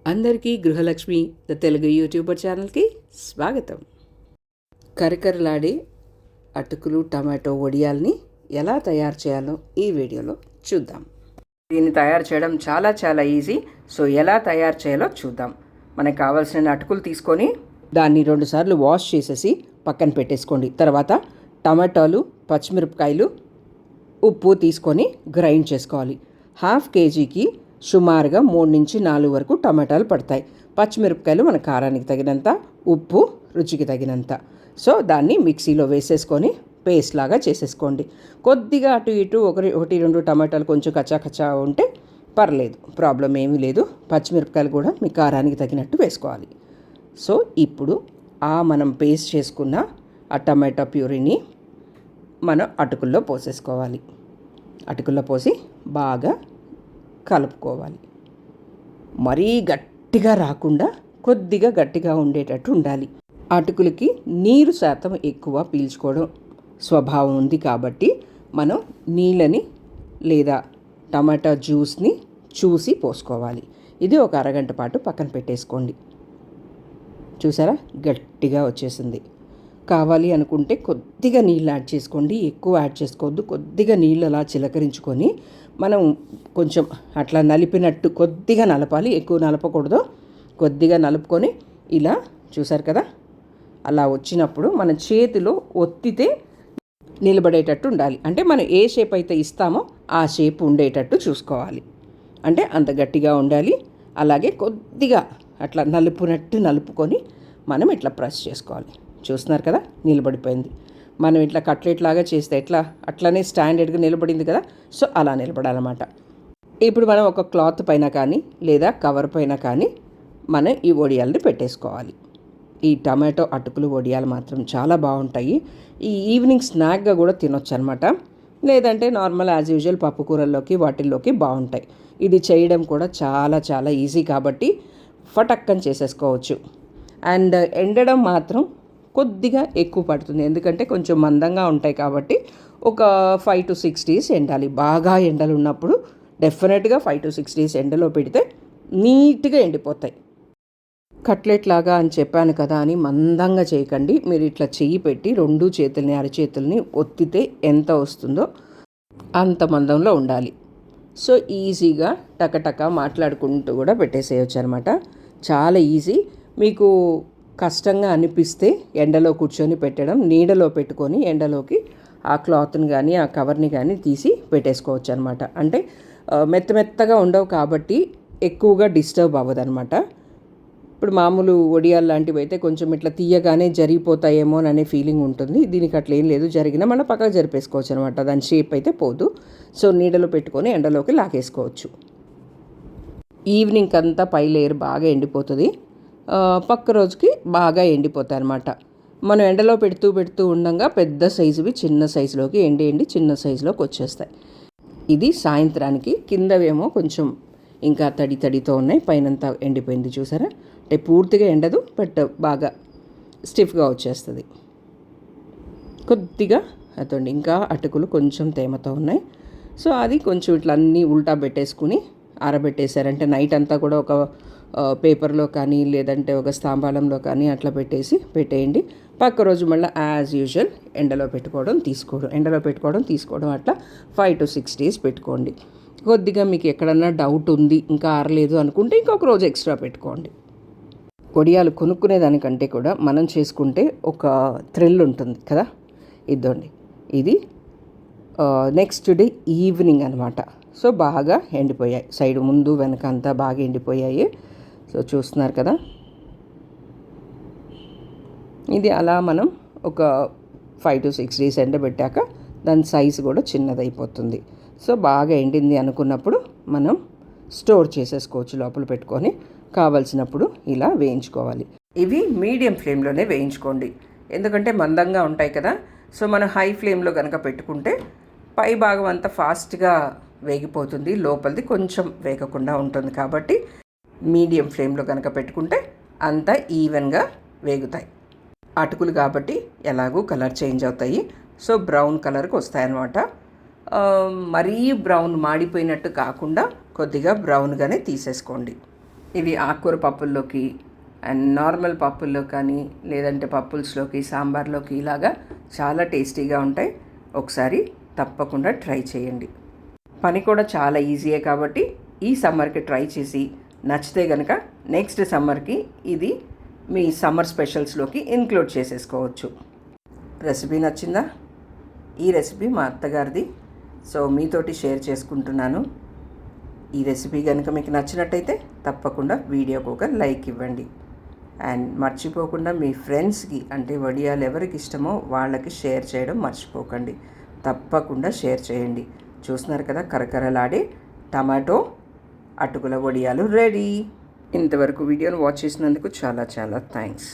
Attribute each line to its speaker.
Speaker 1: అందరికీ గృహలక్ష్మి the Telugu YouTuber ఛానల్కి స్వాగతం. కరకరలాడే అటుకులు టమాటో వడియాల్ని ఎలా తయారు చేయాలో ఈ వీడియోలో చూద్దాం. దీన్ని తయారు చేయడం చాలా ఈజీ. సో ఎలా తయారు చేయాలో చూద్దాం. మనకు కావాల్సిన అటుకులు తీసుకొని దాన్ని 2 సార్లు వాష్ చేసేసి పక్కన పెట్టేసుకోండి. తర్వాత టమాటాలు, పచ్చిమిరపకాయలు, ఉప్పు తీసుకొని గ్రైండ్ చేసుకోవాలి. 1/2 కేజీకి సుమారుగా 3 నుంచి 4 వరకు టమాటాలు పడతాయి. పచ్చిమిరపకాయలు మన కారానికి తగినంత, ఉప్పు రుచికి తగినంత. సో దాన్ని మిక్సీలో వేసేసుకొని పేస్ట్ లాగా చేసేసుకోండి. కొద్దిగా అటు ఇటు 1-2 టమాటాలు కొంచెం కచ్చా ఉంటే పర్లేదు, ప్రాబ్లం ఏమీ లేదు. పచ్చిమిరపకాయలు కూడా మీ కారానికి తగినట్టు వేసుకోవాలి. సో ఇప్పుడు మనం పేస్ట్ చేసుకున్న ఆ టమాటా ప్యూరీని మనం అటుకుల్లో పోసేసుకోవాలి. అటుకుల్లో పోసి బాగా కలుపుకోవాలి. మరీ గట్టిగా రాకుండా కొద్దిగా గట్టిగా ఉండేటట్టు ఉండాలి. అటుకులకి నీరు శాతం ఎక్కువ పీల్చుకోవడం స్వభావం ఉంది కాబట్టి మనం నీళ్ళని లేదా టమాటా జ్యూస్ని చూసి పోసుకోవాలి. ఇది ఒక అరగంట పాటు పక్కన పెట్టేసుకోండి. చూసారా, గట్టిగా వచ్చేసింది. కావాలి అనుకుంటే కొద్దిగా నీళ్ళు యాడ్ చేసుకోండి, ఎక్కువ యాడ్ చేసుకోవద్దు. కొద్దిగా నీళ్ళు అలా చిలకరించుకొని మనం కొంచెం అట్లా నలిపినట్టు కొద్దిగా నలపాలి, ఎక్కువ నలపకూడదు. కొద్దిగా నలుపుకొని ఇలా చూసారు కదా, అలా వచ్చినప్పుడు మన చేతిలో ఒత్తితే నిలబడేటట్టు ఉండాలి. అంటే మనం ఏ షేప్ అయితే ఇస్తామో ఆ షేప్ ఉండేటట్టు చూసుకోవాలి. అంటే అంత గట్టిగా ఉండాలి. అలాగే కొద్దిగా అట్లా నలుపుకొని మనం ఇట్లా ప్రెస్ చేసుకోవాలి. చూస్తున్నారు కదా, నిలబడిపోయింది. మనం ఇట్లా కట్లెట్ లాగా చేస్తే ఎట్లా అట్లనే స్టాండర్డ్గా నిలబడింది కదా. సో అలా నిలబడాలన్నమాట. ఇప్పుడు మనం ఒక క్లాత్ పైన కానీ లేదా కవర్ పైన కానీ మనం ఈ వడియాలని పెట్టేసుకోవాలి. ఈ టమాటో అటుకులు వడియాలు మాత్రం చాలా బాగుంటాయి. ఈ ఈవినింగ్ స్నాక్గా కూడా తినొచ్చు అనమాట. లేదంటే నార్మల్ యాజ్ యూజువల్ పప్పు కూరల్లోకి వాటిల్లోకి బాగుంటాయి. ఇది చేయడం కూడా చాలా ఈజీ కాబట్టి ఫటక్కని చేసేసుకోవచ్చు. అండ్ ఎండడం మాత్రం కొద్దిగా ఎక్కువ పడుతుంది, ఎందుకంటే కొంచెం మందంగా ఉంటాయి కాబట్టి ఒక 5 to 6 days ఎండాలి. బాగా ఎండలు ఉన్నప్పుడు డెఫినెట్గా 5 to 6 days ఎండలో పెడితే నీట్గా ఎండిపోతాయి. కట్లెట్ లాగా అని చెప్పాను కదా అని మందంగా చేయకండి. మీరు ఇట్లా చెయ్యి పెట్టి 2 చేతుల్ని అరచేతుల్ని ఒత్తితే ఎంత వస్తుందో అంత మందంలో ఉండాలి. సో ఈజీగా టకటక మాట్లాడుకుంటూ కూడా పెట్టేసేయచ్చు అనమాట. చాలా ఈజీ. మీకు కష్టంగా అనిపిస్తే ఎండలో కూర్చొని పెట్టడం, నీడలో పెట్టుకొని ఎండలోకి ఆ క్లాత్ని కానీ ఆ కవర్ని కానీ తీసి పెట్టేసుకోవచ్చు అనమాట. అంటే మెత్తగా ఉండవు కాబట్టి ఎక్కువగా డిస్టర్బ్ అవ్వదు అనమాట. ఇప్పుడు మామూలు వడియాలు లాంటివి అయితే కొంచెం ఇట్లా తీయగానే జరిగిపోతాయేమో అనే ఫీలింగ్ ఉంటుంది. దీనికి అట్లా ఏం లేదు, జరిగినా మనం పక్కకు జరిపేసుకోవచ్చు అనమాట. దాని షేప్ అయితే పోదు. సో నీడలో పెట్టుకొని ఎండలోకి లాగేసుకోవచ్చు. ఈవినింగ్ అంతా పై లేయర్ బాగా ఎండిపోతుంది, పక్క రోజుకి బాగా ఎండిపోతాయి అన్నమాట. మనం ఎండలో పెడుతూ ఉండగా పెద్ద సైజువి చిన్న సైజులోకి ఎండి చిన్న సైజులోకి వచ్చేస్తాయి. ఇది సాయంత్రానికి. కిందవేమో కొంచెం ఇంకా తడితో ఉన్నాయి, పైనంతా ఎండిపోయింది. చూసారా, అంటే పూర్తిగా ఎండదు, బట్ బాగా స్టిఫ్గా వచ్చేస్తుంది. కొద్దిగా అదండి, ఇంకా అటుకులు కొంచెం తేమతో ఉన్నాయి. సో అది కొంచెం ఇట్లా అన్నీ ఉల్టా పెట్టేసుకుని ఆరబెట్టేశారంటే నైట్ అంతా కూడా ఒక పేపర్లో కానీ లేదంటే ఒక స్తాంబాలంలో కానీ అట్లా పెట్టేయండి. పక్క రోజు మళ్ళీ యాజ్ యూజువల్ ఎండలో పెట్టుకోవడం తీసుకోవడం అట్లా 5 to 6 days పెట్టుకోండి. కొద్దిగా మీకు ఎక్కడన్నా డౌట్ ఉంది, ఇంకా ఆరలేదు అనుకుంటే ఇంకొక రోజు ఎక్స్ట్రా పెట్టుకోండి. వడియాలు కొనుక్కునే దానికంటే కూడా మనం చేసుకుంటే ఒక థ్రిల్ ఉంటుంది కదా. ఇదండి, ఇది నెక్స్ట్ డే ఈవినింగ్ అనమాట. సో బాగా ఎండిపోయాయి, సైడ్ ముందు వెనక అంతా బాగా ఎండిపోయాయి. సో చూస్తున్నారు కదా, ఇది అలా మనం ఒక 5 to 6 days ఎండబెట్టాక దాని సైజు కూడా చిన్నదైపోతుంది. సో బాగా ఎండింది అనుకున్నప్పుడు మనం స్టోర్ చేసేసుకోవచ్చు, లోపల పెట్టుకొని కావలసినప్పుడు ఇలా వేయించుకోవాలి. ఇవి మీడియం ఫ్లేమ్లోనే వేయించుకోండి, ఎందుకంటే మందంగా ఉంటాయి కదా. సో మనం హై ఫ్లేమ్లో కనుక పెట్టుకుంటే పై భాగం అంతా ఫాస్ట్గా వేగిపోతుంది, లోపలిది కొంచెం వేగకుండా ఉంటుంది. కాబట్టి మీడియం ఫ్లేమ్లో కనుక పెట్టుకుంటే అంతా ఈవెన్గా వేగుతాయి. అటుకులు కాబట్టి ఎలాగూ కలర్ చేంజ్ అవుతాయి. సో బ్రౌన్ కలర్కి వస్తాయన్నమాట. మరీ బ్రౌన్ మాడిపోయినట్టు కాకుండా కొద్దిగా బ్రౌన్గానే తీసేసుకోండి. ఇవి ఆకుకూర పప్పుల్లోకి అండ్ నార్మల్ పప్పుల్లో కానీ లేదంటే పప్పుల్స్లోకి సాంబార్లోకి ఇలాగా చాలా టేస్టీగా ఉంటాయి. ఒకసారి తప్పకుండా ట్రై చేయండి. పని కూడా చాలా ఈజీయే కాబట్టి ఈ సమ్మర్కి ట్రై చేసి నచ్చితే కనుక నెక్స్ట్ సమ్మర్కి ఇది మీ సమ్మర్ స్పెషల్స్లోకి ఇంక్లూడ్ చేసేసుకోవచ్చు. రెసిపీ నచ్చిందా? ఈ రెసిపీ మా అత్తగారిది, సో మీతోటి షేర్ చేసుకుంటున్నాను. ఈ రెసిపీ కనుక మీకు నచ్చినట్టయితే తప్పకుండా వీడియోకి ఒక లైక్ ఇవ్వండి. అండ్ మర్చిపోకుండా మీ ఫ్రెండ్స్కి, అంటే వడియాలు ఎవరికి ఇష్టమో వాళ్ళకి షేర్ చేయడం మర్చిపోకండి. తప్పకుండా షేర్ చేయండి. చూస్తున్నారు కదా, కరకరలాడే టమాటో అటుకుల వడియాలు రెడీ. ఇంతవరకు వీడియోను వాచ్ చేసినందుకు చాలా చాలా థ్యాంక్స్.